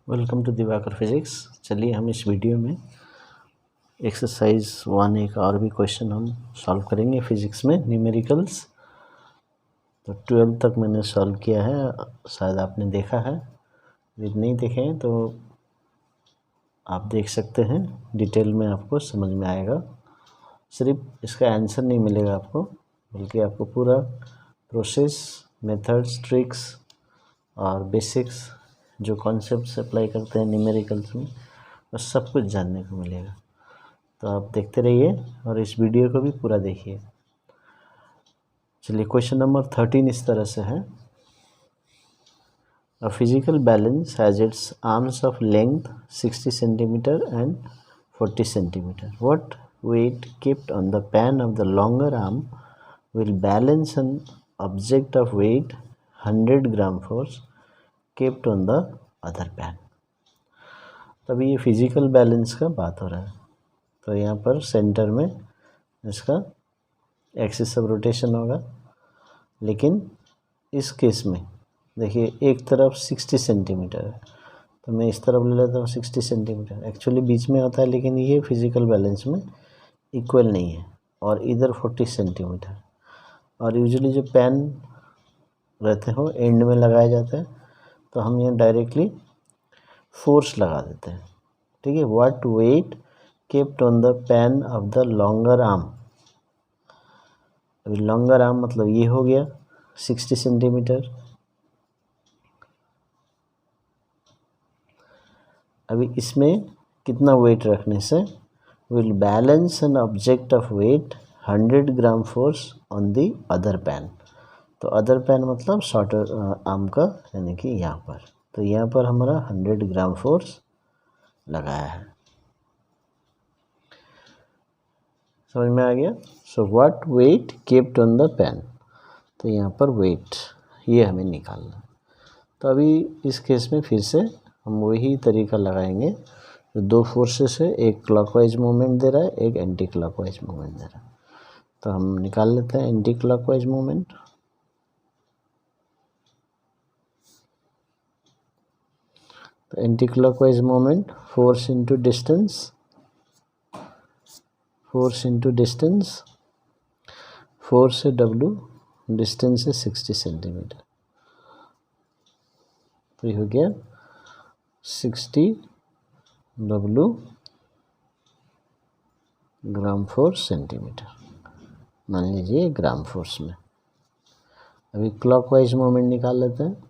Welcome to Diwakar physics. चलिए हम इस वीडियो में एक्सरसाइज 1 एक और भी क्वेश्चन हम सॉल्व करेंगे फिजिक्स में न्यूमेरिकल्स। तो 12 तक मैंने सॉल्व किया है, शायद आपने देखा है। यदि नहीं देखे हैं तो आप देख सकते हैं, डिटेल में आपको समझ में आएगा। सिर्फ इसका आंसर नहीं मिलेगा आपको, बल्कि आपको पूरा प्रोसेस, मेथड्स, ट्रिक्स और बेसिक्स जो कॉन्सेप्ट्स अप्लाई करते हैं न्यूमेरिकल्स में, बस सब कुछ जानने को मिलेगा। तो आप देखते रहिए और इस वीडियो को भी पूरा देखिए। चलिए क्वेश्चन नंबर 13 इस तरह से है। A physical balance has its arms of length 60 centimetre and 40 centimetre. What weight kept on the pan of the longer arm will balance an object of weight 100 gram force kept on the other pan। तभी ये physical balance का बात हो रहा है। तो यहाँ पर सेंटर में इसका एक्सिस ऑफ रोटेशन होगा, लेकिन इस केस में देखिए एक तरफ 60 सेंटीमीटर है, तो मैं इस तरफ ले लेता हूँ 60 सेंटीमीटर। एक्चुअली बीच में होता है, लेकिन ये फिजिकल बैलेंस में इक्वल नहीं है। और इधर 40 सेंटीमीटर, और यूजुअली जो पेन रहते हो एंड में लगाए जाते हैं, तो हम यहाँ डायरेक्टली फोर्स लगा देते हैं। ठीक है। What weight kept on the pan of the longer arm. अभी लॉन्गर आर्म मतलब ये हो गया 60 सेंटीमीटर। अभी इसमें कितना वेट रखने से will balance an object of weight 100 gram force on the other pan. तो अदर पैन मतलब शॉर्टर आर्म का, यानी कि यहाँ पर। तो यहाँ पर हमारा 100 ग्राम फोर्स लगाया है। समझ में आ गया। So what weight kept on the pan, तो यहाँ पर वेट ये हमें निकालना। तो अभी इस केस में फिर से हम वही तरीका लगाएंगे। तो दो फोर्सेस है, एक क्लॉकवाइज मूवमेंट दे रहा है, एक एंटी क्लॉकवाइज मूवमेंट दे रहा है। तो हम निकाल लेते हैं एंटी क्लॉकवाइज मूवमेंट। तो anti clockwise movement force into distance, force into distance. Force है W, डिस्टेंस है 60 सेंटीमीटर। तो ये हो गया 60 W ग्राम फोर्स सेंटीमीटर। मान लीजिए ग्राम फोर्स में। अभी क्लॉकवाइज मोमेंट निकाल लेते हैं।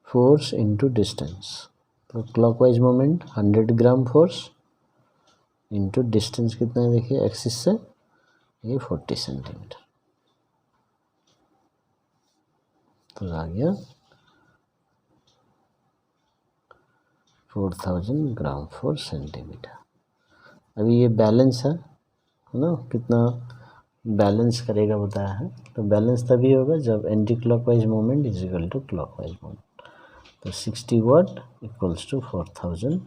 Force into distance. तो clockwise moment 100 gram force into distance कितना है, देखिए एक्सिस से ये 40 सेंटीमीटर। तो आ गया 4000 ग्राम फोर्स सेंटीमीटर। अभी ये बैलेंस है ना, कितना बैलेंस करेगा बताया है। तो बैलेंस तभी होगा जब anti clockwise movement is equal to clockwise movement. तो 60 वाट इक्वल्स टू 4000।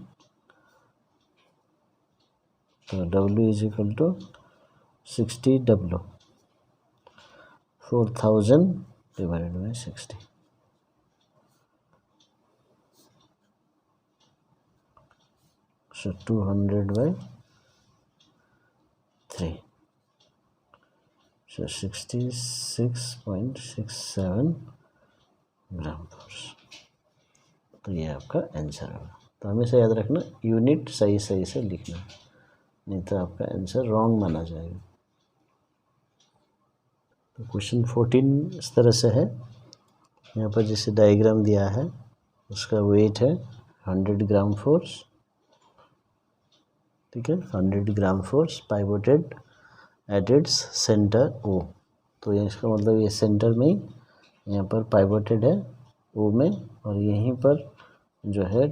तो W is equal to 60 W, 4000 divided by 60। So 200 by 3, so 66.67 gram force. तो ये आपका आंसर होगा। तो हमेशा याद रखना, यूनिट सही सही से लिखना, नहीं तो आपका आंसर रॉन्ग माना जाएगा। तो क्वेश्चन 14 इस तरह से है। यहाँ पर जैसे डायग्राम दिया है, उसका वेट है 100 ग्राम फोर्स। ठीक है, 100 gram force pivoted at its centre O। तो ये इसका मतलब ये सेंटर में ही यहाँ पर पाइवोटेड है O में, और यहीं पर जो है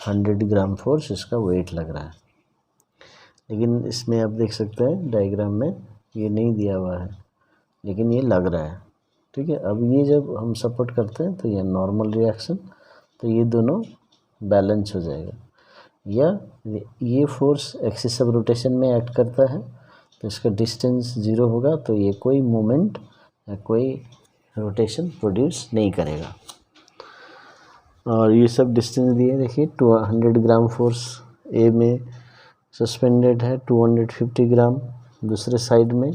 100 ग्राम फोर्स इसका वेट लग रहा है। लेकिन इसमें आप देख सकते हैं डायग्राम में ये नहीं दिया हुआ है, लेकिन ये लग रहा है। ठीक है। अब ये जब हम सपोर्ट करते हैं तो ये नॉर्मल रिएक्शन, तो ये दोनों बैलेंस हो जाएगा। या ये फोर्स एक्सिस ऑफ रोटेशन में एक्ट करता है, तो इसका डिस्टेंस 0 होगा, तो ये कोई मोमेंट या कोई रोटेशन प्रोड्यूस नहीं करेगा। और ये सब डिस्टेंस दिए, देखिए 200 ग्राम फोर्स ए में सस्पेंडेड है, 250 ग्राम दूसरे साइड में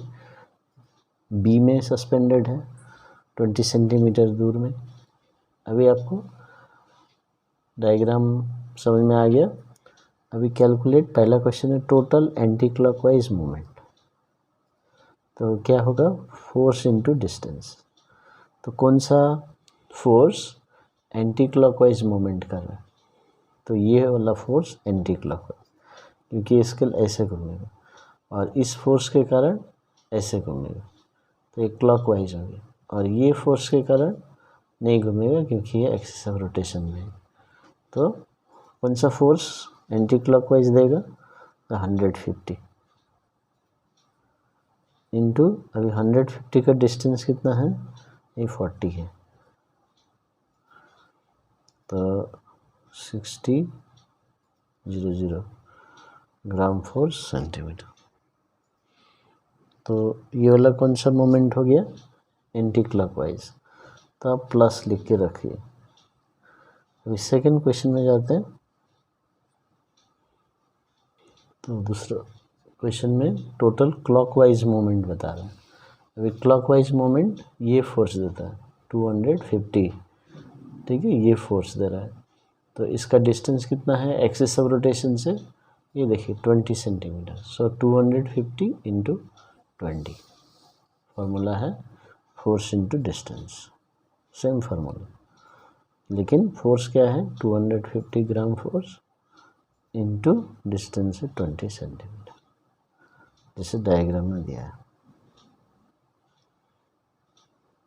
बी में सस्पेंडेड है 20 सेंटीमीटर दूर में। अभी आपको डायग्राम समझ में आ गया। अभी कैलकुलेट, पहला क्वेश्चन है टोटल एंटी क्लॉकवाइज मूवमेंट। तो क्या होगा, फोर्स इनटू डिस्टेंस। तो कौन सा फोर्स एंटी क्लॉकवाइज मूवमेंट कर रहा है, तो ये वाला फोर्स एंटी क्लॉकवाइज, क्योंकि स्केल ऐसे घूमेगा और इस फोर्स के कारण ऐसे घूमेगा, तो ये क्लॉकवाइज हो गया। और ये फोर्स के कारण नहीं घूमेगा क्योंकि ये एक्सिस ऑफ रोटेशन में है। तो कौन सा फोर्स एंटी क्लॉकवाइज देगा, तो 150 इंटू, अभी 150 का डिस्टेंस कितना है, ये 40 है, तो 60 ग्राम फोर सेंटीमीटर। तो ये वाला कौन सा मोमेंट हो गया, एंटी क्लॉकवाइज, तो आप प्लस लिख के रखिए। अभी सेकंड क्वेश्चन में जाते हैं। तो दूसरा क्वेश्चन में टोटल क्लॉकवाइज मोमेंट बता रहा है। अभी क्लॉकवाइज मोमेंट ये फोर्स देता है 250, ठीक है, ये फोर्स दे रहा है। तो इसका डिस्टेंस कितना है एक्सिस ऑफ रोटेशन से, ये देखिए 20 सेंटीमीटर। सो 250 इंटू 20, फार्मूला है force into distance, same formula, लेकिन फोर्स क्या है 250 ग्राम फोर्स इंटू डिस्टेंस है 20 सेंटीमीटर, जैसे डायग्राम में दिया है।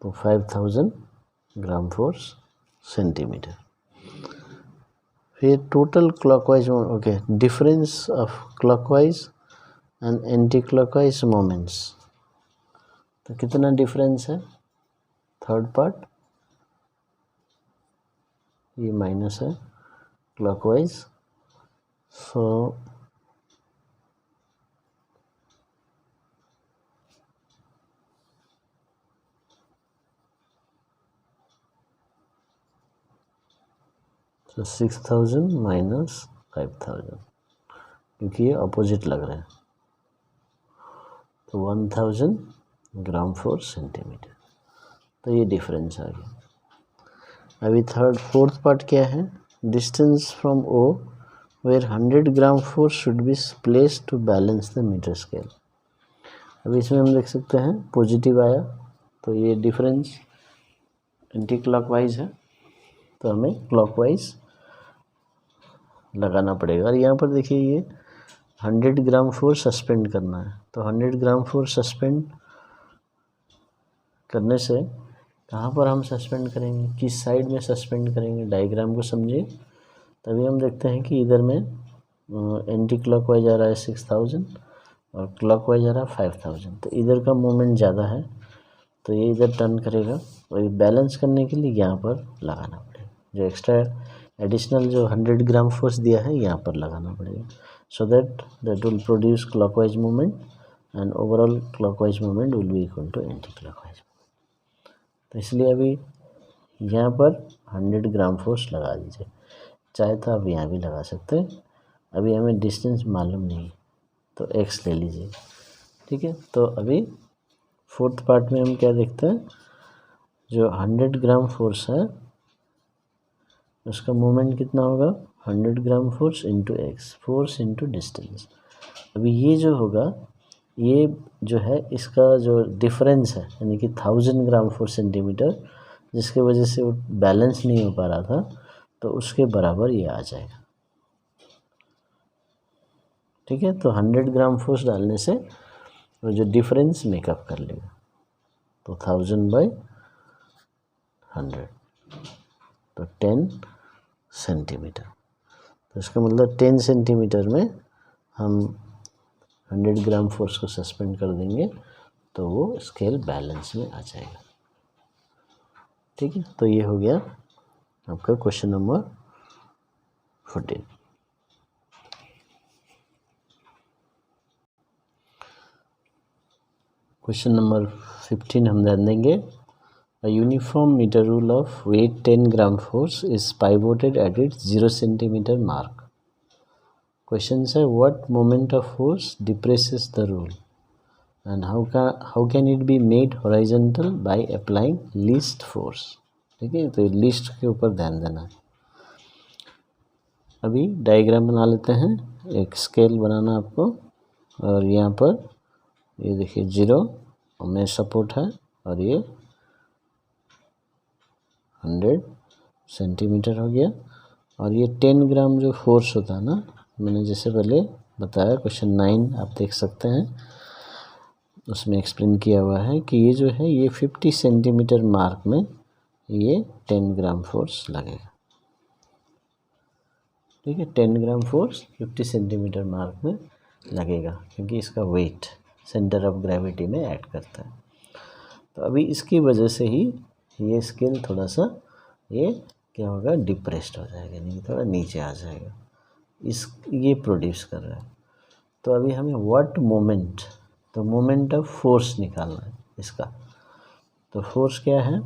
तो 5000 ग्राम फोर्स सेंटीमीटर। फिर total clockwise, okay, difference of clockwise and anti clockwise moments. तो कितना डिफरेंस है, थर्ड पार्ट ये माइनस है क्लॉकवाइज, सो तो 6000 माइनस 5000, क्योंकि ये अपोजिट लग रहा है, तो 1000 ग्राम फोर सेंटीमीटर। तो ये डिफरेंस आ गया। अभी फोर्थ पार्ट क्या है, distance from O where 100 gram force should be placed to balance the metre scale. अभी इसमें हम देख सकते हैं पॉजिटिव आया, तो ये डिफरेंस एंटी क्लॉकवाइज है, तो हमें क्लॉकवाइज लगाना पड़ेगा। और यहाँ पर देखिए ये 100 ग्राम फोर्स सस्पेंड करना है, तो 100 ग्राम फोर्स सस्पेंड करने से कहाँ पर हम सस्पेंड करेंगे, किस साइड में सस्पेंड करेंगे, डायग्राम को समझिए। तभी हम देखते हैं कि इधर में एंटी क्लॉकवाइज आ रहा है 6000 और क्लॉकवाइज आ रहा है 5000, तो इधर का मोमेंट ज़्यादा है, तो ये इधर टर्न करेगा, और बैलेंस करने के लिए यहाँ पर लगाना पड़ेगा। जो एक्स्ट्रा एडिशनल जो 100 ग्राम फोर्स दिया है यहाँ पर लगाना पड़ेगा, so that will produce clockwise movement and overall clockwise movement will be equal to anti clockwise. तो इसलिए अभी यहाँ पर 100 ग्राम फोर्स लगा दीजिए, चाहे तो आप यहाँ भी लगा सकते हैं। अभी हमें डिस्टेंस मालूम नहीं, तो x ले लीजिए, ठीक है। तो अभी फोर्थ पार्ट में हम क्या देखते हैं, जो 100 ग्राम फोर्स है उसका मोमेंट कितना होगा, 100 gram force into x, force into distance. अभी ये जो होगा, ये जो है इसका जो डिफरेंस है, यानी कि 1000 ग्राम फोर सेंटीमीटर, जिसके वजह से वो बैलेंस नहीं हो पा रहा था, तो उसके बराबर ये आ जाएगा, ठीक है। तो 100 ग्राम फोर्स डालने से वो जो डिफरेंस मेकअप कर लेगा, तो 1000/100, तो 10 सेंटीमीटर। तो इसका मतलब 10 सेंटीमीटर में हम 100 ग्राम फोर्स को सस्पेंड कर देंगे, तो वो स्केल बैलेंस में आ जाएगा, ठीक है। तो ये हो गया आपका क्वेश्चन नंबर 14। क्वेश्चन नंबर 15 हम ध्यान देंगे। A uniform meter rule of weight 10 gram force is pivoted at its 0 centimeter mark. Question है what moment of force depresses the rule and how can it be made horizontal by applying least force. ठीक है, तो least के ऊपर ध्यान देना है। अभी डायग्राम बना लेते हैं। एक स्केल बनाना आपको और यहाँ पर ये देखिए 0 में सपोर्ट है और ये 100 सेंटीमीटर हो गया और ये 10 ग्राम जो फोर्स होता है ना, मैंने जैसे पहले बताया क्वेश्चन 9 आप देख सकते हैं, उसमें एक्सप्लेन किया हुआ है कि ये जो है ये 50 सेंटीमीटर मार्क में ये 10 ग्राम फोर्स लगेगा। ठीक है, 10 ग्राम फोर्स 50 सेंटीमीटर मार्क में लगेगा क्योंकि इसका वेट सेंटर ऑफ ग्रेविटी में ऐड करता है। तो अभी इसकी वजह से ही ये स्केल थोड़ा सा ये क्या होगा, डिप्रेस्ड हो जाएगा, नहीं थोड़ा नीचे आ जाएगा। ये प्रोड्यूस कर रहा है। तो अभी हमें व्हाट मोमेंट, तो मोमेंट ऑफ फोर्स निकालना है इसका। तो फोर्स क्या है,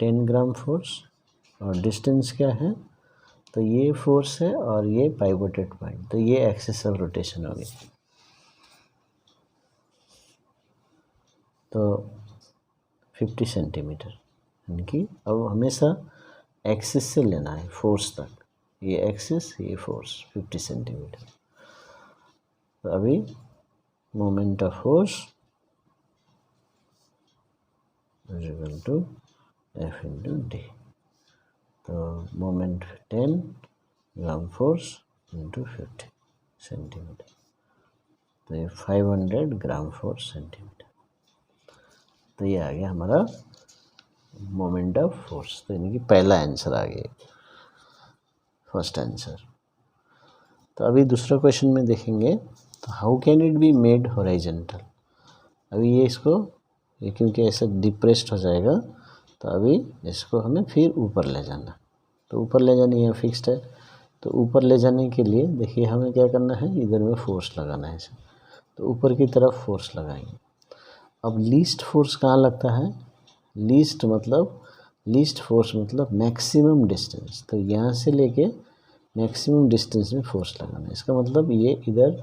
10 ग्राम फोर्स और डिस्टेंस क्या है, तो ये फोर्स है और ये पाइवोटेड पॉइंट, तो ये एक्सिस ऑफ रोटेशन हो गई। तो 50 सेंटीमीटर, यानी कि अब हमेशा एक्सिस से लेना है फोर्स तक, ये एक्सिस ये फोर्स 50 सेंटीमीटर। तो अभी moment of force is equal to F into d. तो moment 10 gram force into 50 centimetre, तो ये 500 ग्राम फोर्स सेंटीमीटर। तो ये आ गया हमारा मोमेंट ऑफ फोर्स। तो यानी कि पहला आंसर आ गया, फर्स्ट आंसर। तो अभी दूसरा क्वेश्चन में देखेंगे, तो how can it be made horizontal. अभी ये इसको ये क्योंकि ऐसे डिप्रेस्ड हो जाएगा, तो अभी इसको हमें फिर ऊपर ले जाना। तो ऊपर ले जाने यहाँ फिक्स्ड है, तो ऊपर ले जाने के लिए देखिए हमें क्या करना है, इधर में फोर्स लगाना है इसे। तो ऊपर की तरफ फोर्स लगाएंगे। अब लीस्ट फोर्स कहाँ लगता है, लीस्ट फोर्स मतलब मैक्सिमम डिस्टेंस। तो यहाँ से लेके मैक्सिमम डिस्टेंस में फोर्स लगाना है। इसका मतलब ये इधर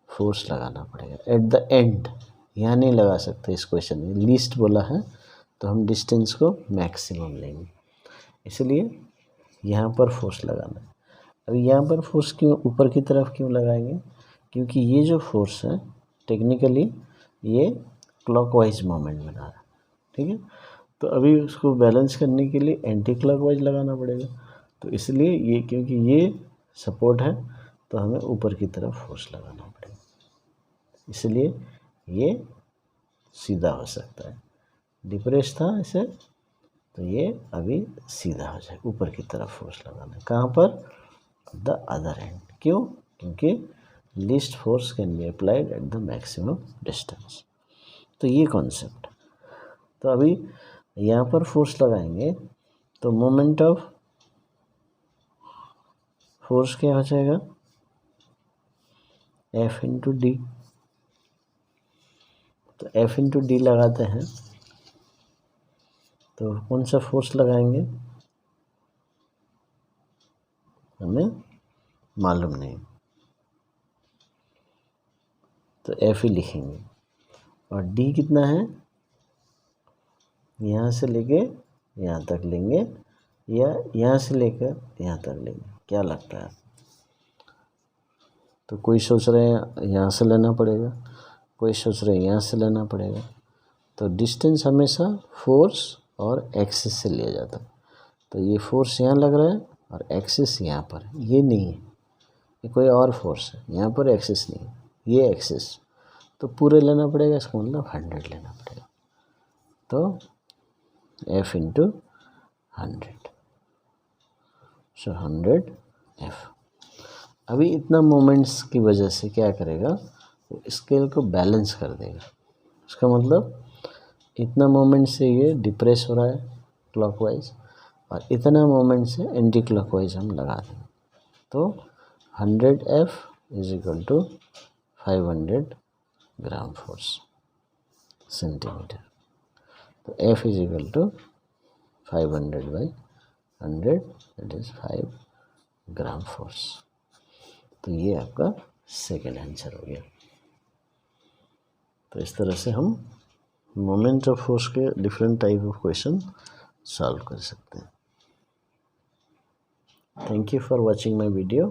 फोर्स लगाना पड़ेगा एट द एंड, यहाँ नहीं लगा सकते इस क्वेश्चन में, लीस्ट बोला है तो हम डिस्टेंस को मैक्सिमम लेंगे, इसलिए यहाँ पर फोर्स लगाना है। अभी यहाँ पर फोर्स क्यों ऊपर की तरफ क्यों लगाएंगे, क्योंकि ये जो फोर्स है टेक्निकली ये क्लॉकवाइज मोमेंट में आ रहा है। ठीक है, तो अभी उसको बैलेंस करने के लिए एंटी क्लॉकवाइज लगाना पड़ेगा। तो इसलिए ये क्योंकि ये सपोर्ट है तो हमें ऊपर की तरफ फोर्स लगाना पड़ेगा, इसलिए ये सीधा हो सकता है। डिप्रेस था इसे, तो ये अभी सीधा हो जाए, ऊपर की तरफ फोर्स लगाना है। कहाँ पर, द अदर एंड। क्यों, क्योंकि least force can be applied at the maximum distance. तो ये कॉन्सेप्ट। तो अभी यहाँ पर फोर्स लगाएंगे तो मोमेंट ऑफ फोर्स क्या हो जाएगा, F इंटू डी। तो F इंटू डी लगाते हैं तो कौन सा फोर्स लगाएंगे हमें मालूम नहीं, तो F ही लिखेंगे। और D कितना है, यहाँ से लेके यहाँ तक लेंगे या यहाँ से लेकर यहाँ तक लेंगे, क्या लगता है। तो कोई सोच रहे हैं यहाँ से लेना पड़ेगा, कोई सोच रहे हैं यहाँ से लेना पड़ेगा। तो डिस्टेंस हमेशा फोर्स और एक्सिस से लिया जाता है। तो ये फोर्स यहाँ लग रहा है और एक्सिस यहाँ पर, ये नहीं है, ये कोई और फोर्स है, यहाँ पर एक्सिस नहीं है, ये एक्सिस। तो पूरे लेना पड़ेगा, इसका मतलब 100 लेना पड़ेगा। तो F इंटू 100, सो 100 F। अभी इतना मोमेंट्स की वजह से क्या करेगा, वो स्केल को बैलेंस कर देगा। उसका मतलब इतना मोमेंट से ये डिप्रेस हो रहा है क्लॉकवाइज और इतना मोमेंट से एंटी क्लॉकवाइज हम लगा देंगे। तो 100 F is equal to 500 gram force centimetre. तो F is equal to 500/100 that is 5 gram force. तो ये आपका सेकेंड आंसर हो गया। तो इस तरह से हम मोमेंट ऑफ फोर्स के different type of question solve कर सकते हैं। Thank you for watching my video.